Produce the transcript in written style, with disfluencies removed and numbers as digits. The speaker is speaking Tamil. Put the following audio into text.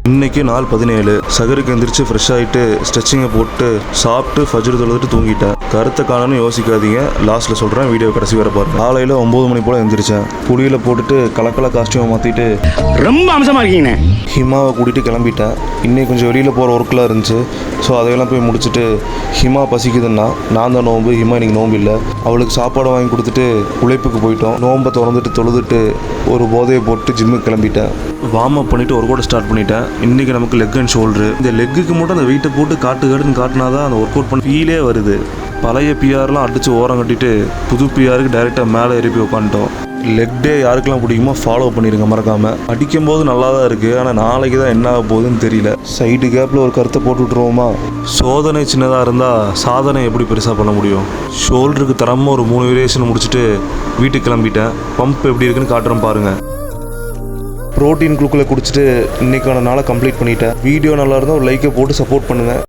இன்றைக்கி நாள் 17. சகருக்கு எந்திரிச்சு ஃப்ரெஷ் ஆகிட்டு ஸ்ட்ரெச்சிங்கை போட்டு சாப்பிட்டு ஃபஜ்ர் தொழுதுட்டு தூங்கிட்டேன். கருத்தை காணணும்னு யோசிக்காதீங்க, லாஸ்ட்டில் சொல்கிறேன், வீடியோ கடைசி வர பாருங்க. காலையில் 9 மணி போல் எந்திரிச்சேன். புளியில் போட்டுட்டு கலக்கலா காஸ்டியூமை மாற்றிட்டு ரொம்ப அம்சமாக இருக்கீங்க. ஹிமாவை கூட்டிகிட்டு கிளம்பிட்டேன். இன்னைக்கு கொஞ்சம் வெளியில் போகிற ஒர்க்கெலாம் இருந்துச்சு. ஸோ அதையெல்லாம் போய் முடிச்சுட்டு ஹிமா பசிக்குதுன்னா நான் தான் நோம்பு, ஹிமா இன்னைக்கு நோம்பு இல்லை. அவளுக்கு சாப்பாடு வாங்கி கொடுத்துட்டு உழைப்புக்கு போயிட்டோம். நோம்பை திறந்துட்டு தொழுதுட்டு ஒரு போதையை போட்டு ஜிம்முக்கு கிளம்பிட்டேன். வார்ம் அப் பண்ணிவிட்டு ஒர்க் அவுட் ஸ்டார்ட் பண்ணிட்டேன். இன்றைக்கி நமக்கு லெக் அண்ட் ஷோல்டரு. இந்த லெக்குக்கு மட்டும் அந்த வெயிட்டை போட்டு காட்டுன்னு காட்டினா தான் அந்த ஒர்க் அவுட் பண்ண ஃபீலே வருது. பழைய பிஆர்லாம் அடித்து ஓரம் கட்டிட்டு புது பிஆருக்கு டைரெக்டாக மேலே எழுப்பி உட்காந்துட்டோம். லெக் டே யாருக்கெல்லாம் பிடிக்குமோ ஃபாலோ பண்ணிடுங்க மறக்காமல். அடிக்கும்போது நல்லா தான் இருக்குது, ஆனால் நாளைக்கு தான் என்ன ஆக போகுதுன்னு தெரியல. சைடு கேப்பில் ஒரு கருத்தை போட்டு விட்ருவோமா? சோதனை சின்னதாக இருந்தால் சாதனை எப்படி பெருசாக பண்ண முடியும்? ஷோல்டருக்கு தரமாக ஒரு 3 வேரியேஷன் முடிச்சுட்டு வீட்டுக்கு கிளம்பிட்டேன். பம்ப் எப்படி இருக்குன்னு காட்டுறேன் பாருங்கள். ப்ரோட்டீன் குளுக்குள்ளே குடிச்சிட்டு இன்றைக்கான நாளை கம்ப்ளீட் பண்ணிட்டேன். வீடியோ நல்லா இருந்தால் ஒரு லைக்கை போட்டு சப்போர்ட் பண்ணுங்கள்.